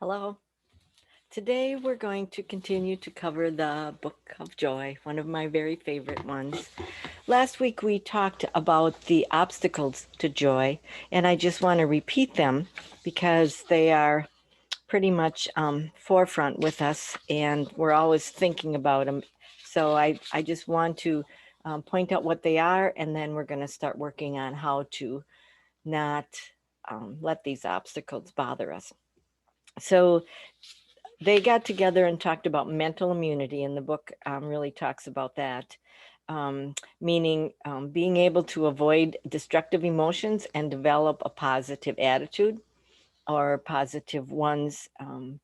Hello. Today we're going to continue to cover the Book of Joy, one of my very favorite ones. Last week we talked about the obstacles to joy, and I just want to repeat them because they are pretty much forefront with us, and we're always thinking about them. So I just want to point out what they are, and then we're going to start working on how to not let these obstacles bother us. So they got together and talked about mental immunity, and the book really talks about that, meaning being able to avoid destructive emotions and develop a positive attitude or positive ones,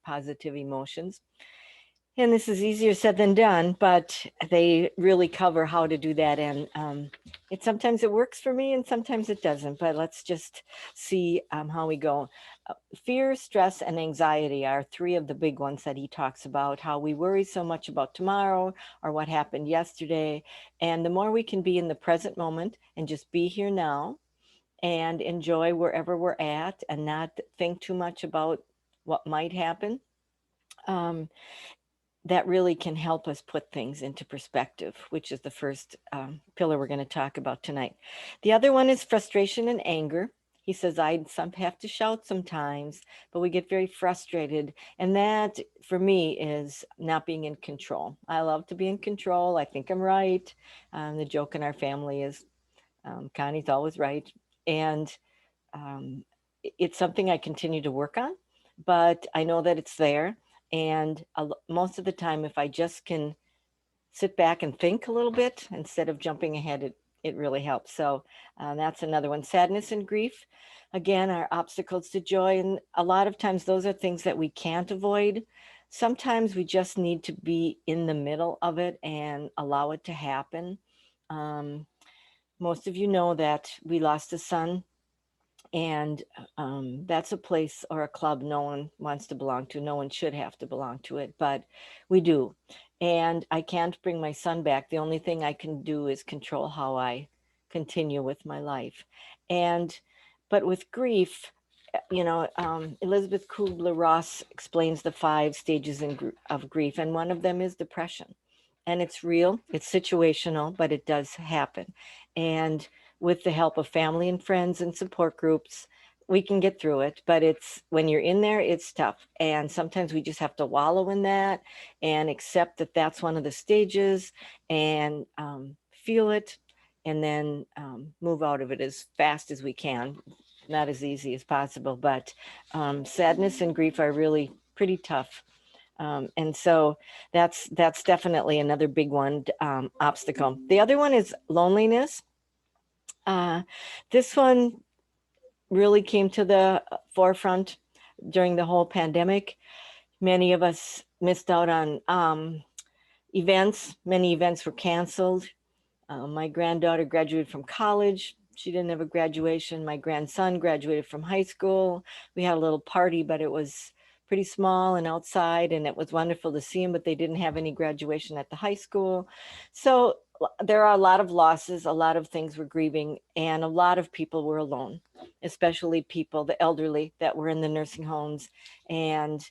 positive emotions. And this is easier said than done, but they really cover how to do that. And it sometimes it works for me, and sometimes it doesn't. But let's just see how we go. Fear, stress, and anxiety are three of the big ones that he talks about. How we worry so much about tomorrow or what happened yesterday, and the more we can be in the present moment and just be here now and enjoy wherever we're at and not think too much about what might happen. Um, that really can help us put things into perspective, which is the first pillar we're going to talk about tonight. The other one is frustration and anger. He says, I some have to shout sometimes, but we get very frustrated. And that, for me, is not being in control. I love to be in control. I think I'm right. The joke in our family is Connie's always right. And um, it's something I continue to work on, but I know that it's there. And most of the time, if I just can sit back and think a little bit instead of jumping ahead, it really helps. So that's another one. Sadness and grief, again, are obstacles to joy. And a lot of times, those are things that we can't avoid. Sometimes we just need to be in the middle of it and allow it to happen. Um, Most of you know that we lost a son, and that's a place or a club no one wants to belong to. No one should have to belong to it, but we do. And I can't bring my son back. The only thing I can do is control how I continue with my life. And, but with grief, Elizabeth Kubler-Ross explains the five stages of grief, and one of them is depression. And it's real, it's situational, but it does happen. And with the help of family and friends and support groups, we can get through it. But it's when you're in there, it's tough. And sometimes we just have to wallow in that and accept that that's one of the stages, and feel it, and then move out of it as fast as we can. Not as easy as possible, but sadness and grief are really pretty tough. And so that's definitely another big one, obstacle. The other one is loneliness. uh, this one really came to the forefront during the whole pandemic. Many of us missed out on events. Many events were canceled. My granddaughter graduated from college. She didn't have a graduation. My grandson graduated from high school. We had a little party, but it was pretty small and outside, and it was wonderful to see him, but they didn't have any graduation at the high school. So there are a lot of losses, a lot of things we're grieving, and a lot of people were alone, especially people, the elderly that were in the nursing homes and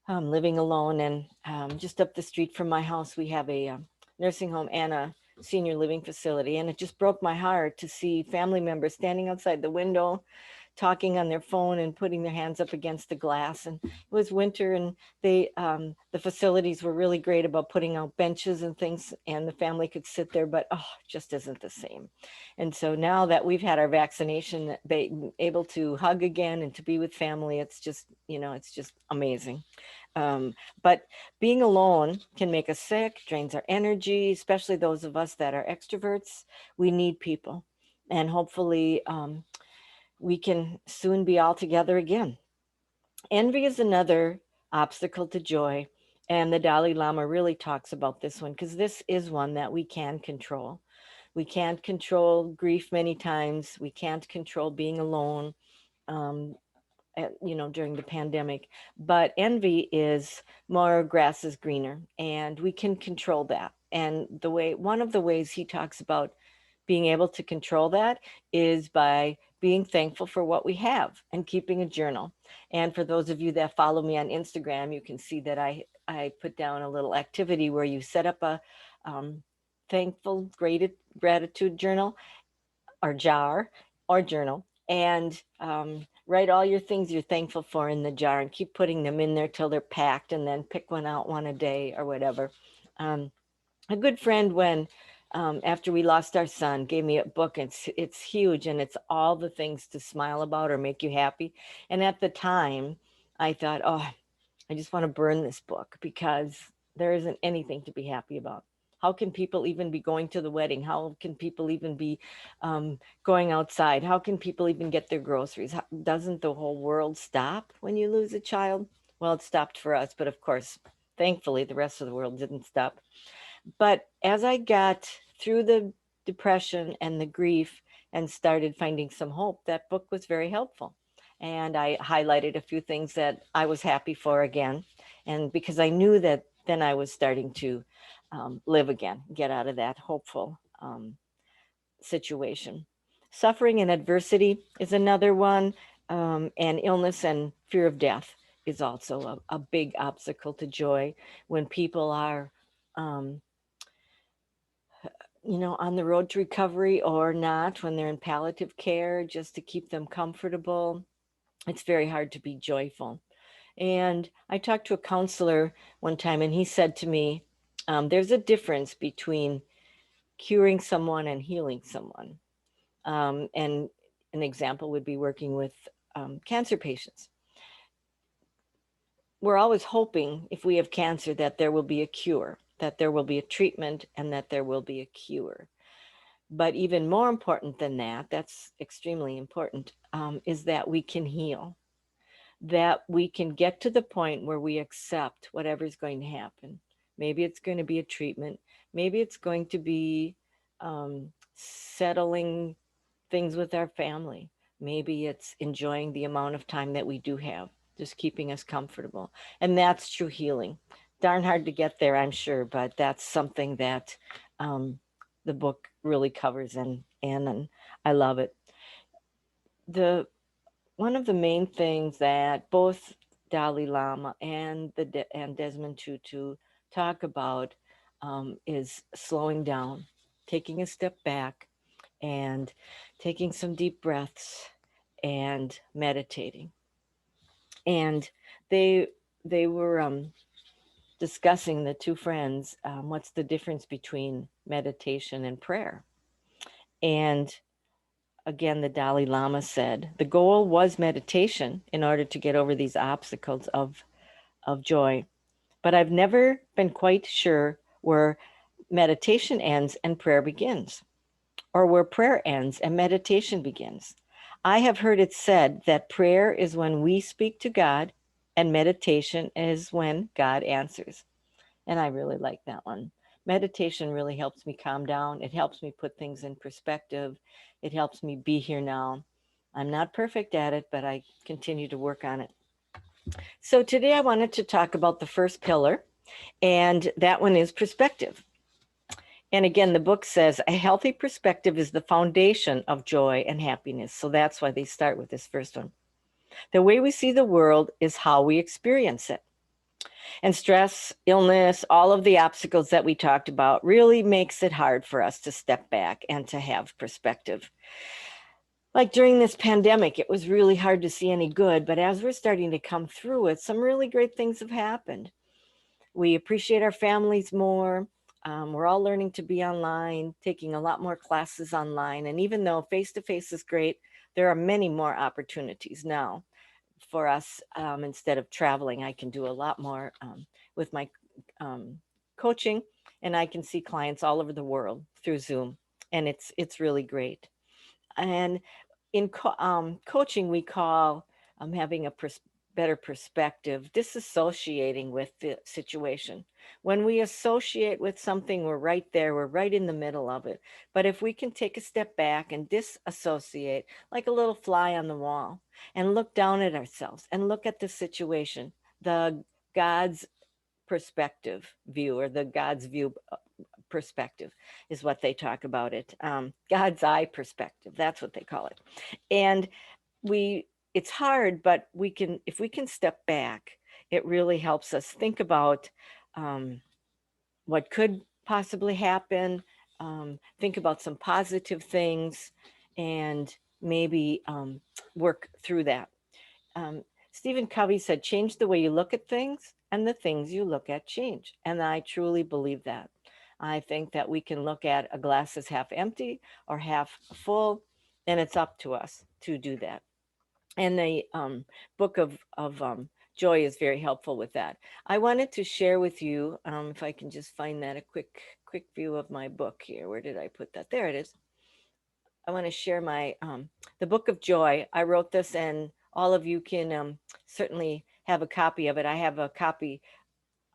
living alone. And just up the street from my house, we have a nursing home and a senior living facility. And it just broke my heart to see family members standing outside the window, talking on their phone and putting their hands up against the glass. And it was winter, and the facilities were really great about putting out benches and things, and the family could sit there, but it just isn't the same. And so now that we've had our vaccination, they able to hug again and to be with family, it's just amazing. But being alone can make us sick, drains our energy, especially those of us that are extroverts. We need people. And hopefully, we can soon be all together again. Envy is another obstacle to joy. And the Dalai Lama really talks about this one because this is one that we can control. We can't control grief many times. We can't control being alone. Um, during the pandemic. But envy is more grass is greener, and we can control that. And one of the ways he talks about being able to control that is by being thankful for what we have and keeping a journal. And for those of you that follow me on Instagram, you can see that I put down a little activity where you set up a um, thankful gratitude journal or jar or journal, and write all your things you're thankful for in the jar and keep putting them in there till they're packed, and then pick one out one a day or whatever. Um, a good friend, when after we lost our son, gave me a book. It's huge, and it's all the things to smile about or make you happy. And at the time, I thought, oh, I just want to burn this book because there isn't anything to be happy about. How can people even be going to the wedding? How can people even be going outside? How can people even get their groceries? Doesn't the whole world stop when you lose a child? Well, it stopped for us, but of course, thankfully, the rest of the world didn't stop. But as I got through the depression and the grief and started finding some hope, that book was very helpful. And I highlighted a few things that I was happy for again. And because I knew that then I was starting to live again, get out of that hopeful situation. Suffering and adversity is another one, and illness and fear of death is also a big obstacle to joy when people are um, on the road to recovery or not, when they're in palliative care, just to keep them comfortable. It's very hard to be joyful. And I talked to a counselor one time, and he said to me, there's a difference between curing someone and healing someone. And an example would be working with cancer patients. We're always hoping, if we have cancer, that there will be a cure, that there will be a treatment, and that there will be a cure. But even more important than that, that's extremely important, is that we can heal, that we can get to the point where we accept whatever's going to happen. Maybe it's going to be a treatment. Maybe it's going to be settling things with our family. Maybe it's enjoying the amount of time that we do have, just keeping us comfortable. And that's true healing. Darn hard to get there, I'm sure, but that's something that the book really covers, and I love it. The One of the main things that both Dalai Lama and and Desmond Tutu talk about is slowing down, taking a step back, and taking some deep breaths and meditating. And they they were discussing, the two friends, what's the difference between meditation and prayer. And again, the Dalai Lama said the goal was meditation in order to get over these obstacles of joy. But I've never been quite sure where meditation ends and prayer begins, or where prayer ends and meditation begins. I have heard it said that prayer is when we speak to God, and meditation is when God answers. And I really like that one. Meditation really helps me calm down. It helps me put things in perspective. It helps me be here now. I'm not perfect at it, but I continue to work on it. So today I wanted to talk about the first pillar, and that one is perspective. And again, the book says a healthy perspective is the foundation of joy and happiness. So that's why they start with this first one. The way we see the world is how we experience it. And stress, illness, all of the obstacles that we talked about really makes it hard for us to step back and to have perspective. Like during this pandemic, it was really hard to see any good, but as we're starting to come through it, some really great things have happened. We appreciate our families more. We're all learning to be online, taking a lot more classes online. And even though face to face is great, there are many more opportunities now for us. Instead of traveling, I can do a lot more with my um, coaching, and I can see clients all over the world through Zoom, and it's really great. And in coaching, we call having a better perspective disassociating with the situation. When we associate with something, we're right there, we're right in the middle of it. But if we can take a step back and disassociate, like a little fly on the wall, and look down at ourselves and look at the situation, the God's perspective view, or the God's view perspective is what they talk about it. God's eye perspective, that's what they call it. And we it's hard, but we can, if we can step back, it really helps us think about um, what could possibly happen, think about some positive things, and maybe work through that. um, Stephen Covey said, change the way you look at things, and the things you look at change. And I truly believe that. I think that we can look at a glass as half empty or half full, and it's up to us to do that. And the book of Joy is very helpful with that. I wanted to share with you, if I can just find that, a quick view of my book here. Where did I put that? There it is. I want to share my the book of Joy. I wrote this, and all of you can certainly have a copy of it. I have a copy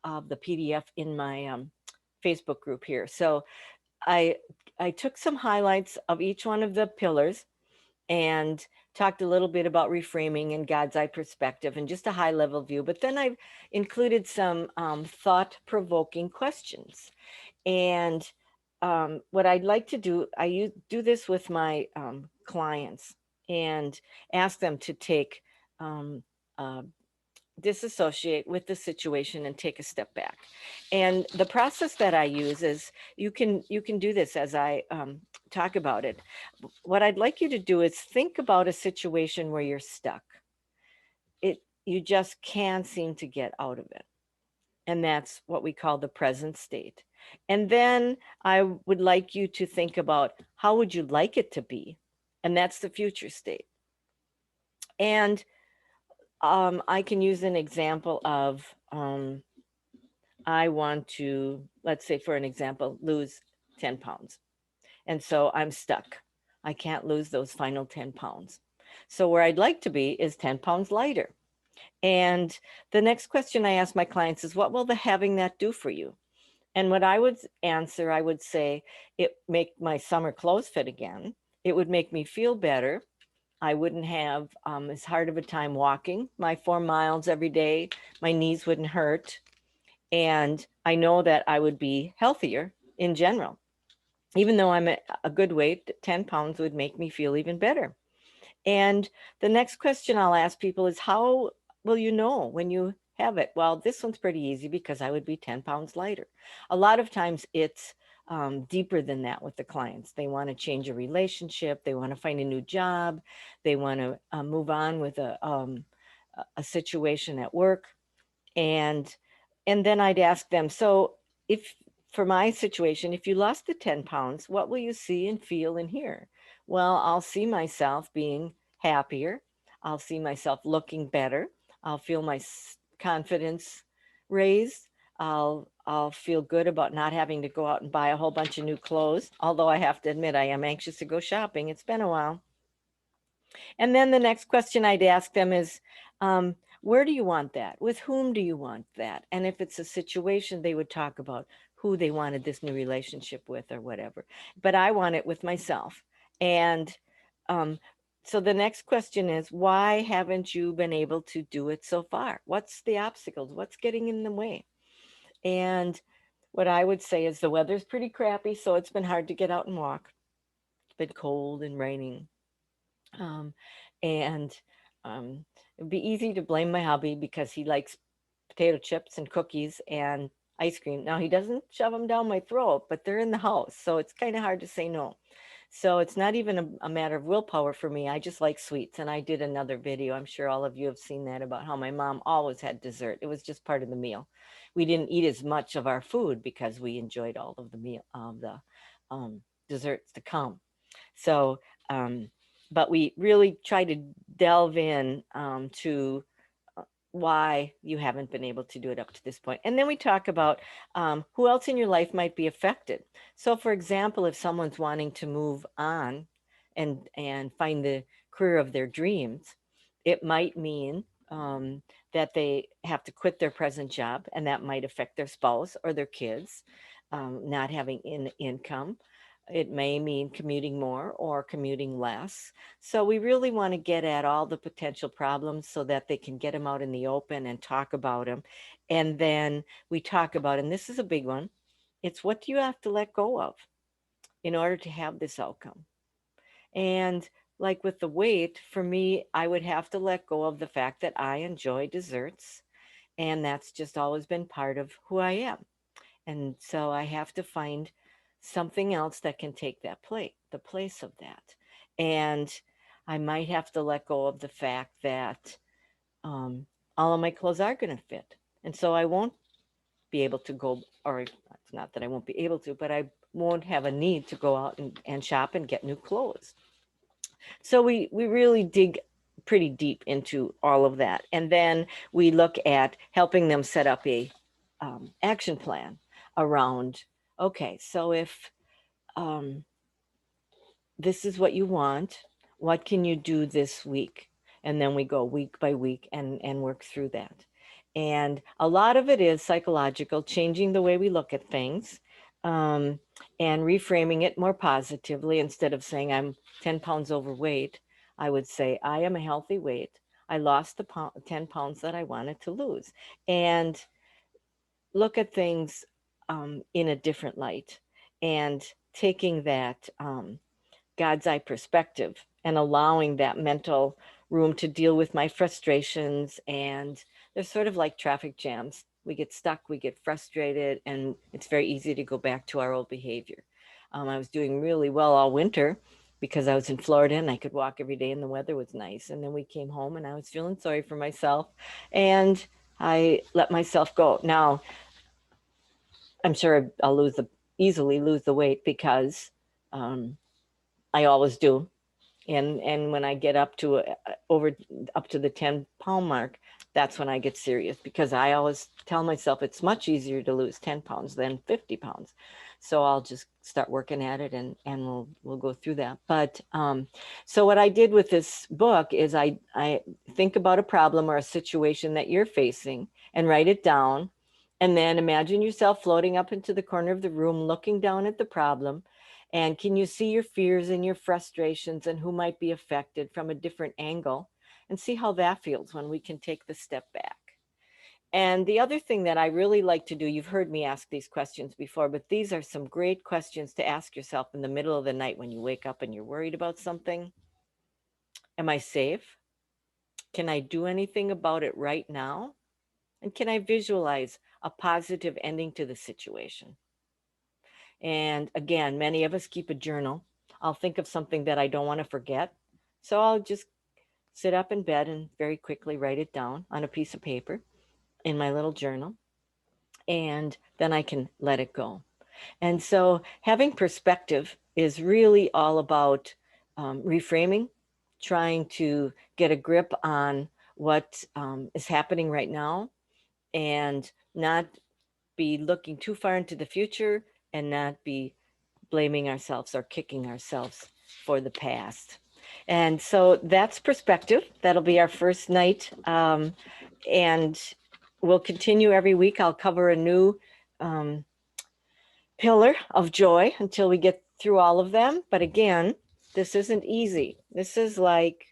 of the PDF in my Facebook group here. So I I took some highlights of each one of the pillars and talked a little bit about reframing and God's eye perspective and just a high level view. But then I've included some thought provoking questions. And what I'd like to do, do this with my clients and ask them to take um, uh, disassociate with the situation and take a step back. And the process that I use is, you can do this as I talk about it. What I'd like you to do is think about a situation where you're stuck. You just can't seem to get out of it, and that's what we call the present state. And then I would like you to think about, how would you like it to be, and that's the future state. And I can use an example of, I want to, let's say for an example, lose 10 pounds. And so I'm stuck. I can't lose those final 10 pounds. So where I'd like to be is 10 pounds lighter. And the next question I ask my clients is, what will the having that do for you? And what I would answer, I would say, it make my summer clothes fit again. It would make me feel better. I wouldn't have as hard of a time walking my 4 miles every day. My knees wouldn't hurt. And I know that I would be healthier in general. Even though I'm at a good weight, 10 pounds would make me feel even better. And the next question I'll ask people is, how will you know when you have it? Well, this one's pretty easy because I would be 10 pounds lighter. A lot of times it's deeper than that with the clients. They want to change a relationship, they want to find a new job, they want to move on with a situation at work. And then I'd ask them, so if, for my situation, if you lost the 10 pounds, what will you see and feel and hear? Well, I'll see myself being happier. I'll see myself looking better. I'll feel my confidence raised. I'll feel good about not having to go out and buy a whole bunch of new clothes. Although I have to admit, I am anxious to go shopping. It's been a while. And then the next question I'd ask them is, where do you want that? With whom do you want that? And if it's a situation, they would talk about who they wanted this new relationship with or whatever. But I want it with myself. And um, so the next question is, why haven't you been able to do it so far? What's the obstacles? What's getting in the way? And what I would say is, the weather's pretty crappy, so it's been hard to get out and walk. It's been cold and raining. Um, and It'd be easy to blame my hubby because he likes potato chips and cookies and ice cream. Now, he doesn't shove them down my throat, but they're in the house. So it's kind of hard to say no. So it's not even a matter of willpower for me. I just like sweets. And I did another video. I'm sure all of you have seen that, about how my mom always had dessert. It was just part of the meal. We didn't eat as much of our food because we enjoyed all of the meal, the desserts to come. So, but we really try to delve in to why you haven't been able to do it up to this point. And then we talk about who else in your life might be affected. So, for example, if someone's wanting to move on and find the career of their dreams, it might mean that they have to quit their present job, and that might affect their spouse or their kids not having income. It may mean commuting more or commuting less. So we really want to get at all the potential problems so that they can get them out in the open and talk about them. And then we talk about, and this is a big one, It's what do you have to let go of in order to have this outcome. And like with the weight, for me, I would have to let go of the fact that I enjoy desserts. And that's just always been part of who I am. And so I have to find something else that can take the place of that. And I might have to let go of the fact that um, all of my clothes are going to fit. And so I won't be able to go, or it's not that I won't be able to, but I won't have a need to go out and shop and get new clothes. So we really dig pretty deep into all of that. And then we look at helping them set up a action plan around, okay, so if um, this is what you want, what can you do this week? And then we go week by week and work through that. And a lot of it is psychological, changing the way we look at things, um, and reframing it more positively. Instead of saying I'm 10 pounds overweight, I would say I am a healthy weight. I lost the 10 pounds that I wanted to lose. And look at things in a different light, and taking that God's eye perspective and allowing that mental room to deal with my frustrations. And they're sort of like traffic jams. We get stuck, we get frustrated, and it's very easy to go back to our old behavior. I was doing really well all winter because I was in Florida and I could walk every day and the weather was nice. And then we came home and I was feeling sorry for myself and I let myself go. Now, I'm sure I'll easily lose the weight because um, I always do. And when I get up to over up to the 10-pound mark, that's when I get serious, because I always tell myself it's much easier to lose 10 pounds than 50 pounds. So I'll just start working at it, and we'll go through that. But so what I did with this book is I think about a problem or a situation that you're facing and write it down, and then imagine yourself floating up into the corner of the room looking down at the problem. And can you see your fears and your frustrations and who might be affected from a different angle, and see how that feels when we can take the step back? And the other thing that I really like to do, you've heard me ask these questions before, but these are some great questions to ask yourself in the middle of the night when you wake up and you're worried about something. Am I safe? Can I do anything about it right now? And can I visualize a positive ending to the situation? And again, many of us keep a journal. I'll think of something that I don't want to forget. So I'll just sit up in bed and very quickly write it down on a piece of paper in my little journal. And then I can let it go. And so having perspective is really all about reframing, trying to get a grip on what is happening right now, and not be looking too far into the future, and not be blaming ourselves or kicking ourselves for the past. And so that's perspective. That'll be our first night. And we'll continue every week. I'll cover a new um, pillar of joy until we get through all of them. But again, this isn't easy. This is like,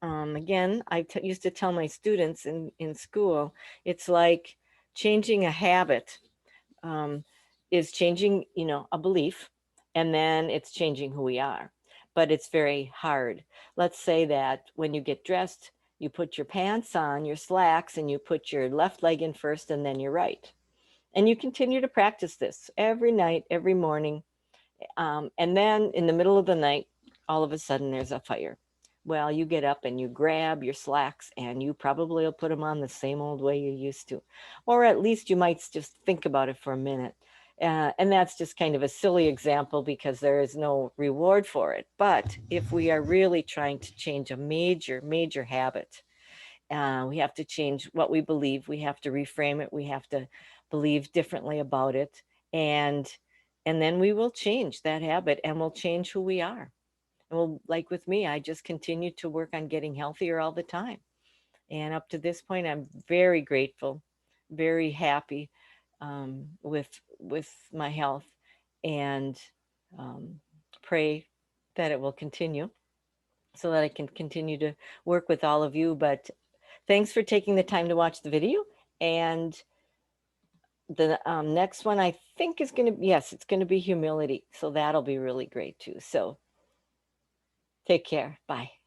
again, used to tell my students in school, it's like changing a habit um, is changing, a belief, and then it's changing who we are. But it's very hard. Let's say that when you get dressed, you put your pants on, your slacks, and you put your left leg in first and then your right. And you continue to practice this every night, every morning. And then in the middle of the night, all of a sudden there's a fire. Well, you get up and you grab your slacks and you probably will put them on the same old way you used to. Or at least you might just think about it for a minute. And that's just kind of a silly example because there is no reward for it. But if we are really trying to change a major, major habit, we have to change what we believe. We have to reframe it. We have to believe differently about it. And then we will change that habit and we'll change who we are. And we'll, like with me, I just continue to work on getting healthier all the time. And up to this point, I'm very grateful, very happy with my health, and um, pray that it will continue so that I can continue to work with all of you. But thanks for taking the time to watch the video, and the next one I think is going to, yes, it's going to be humility. So that'll be really great too. So take care. Bye.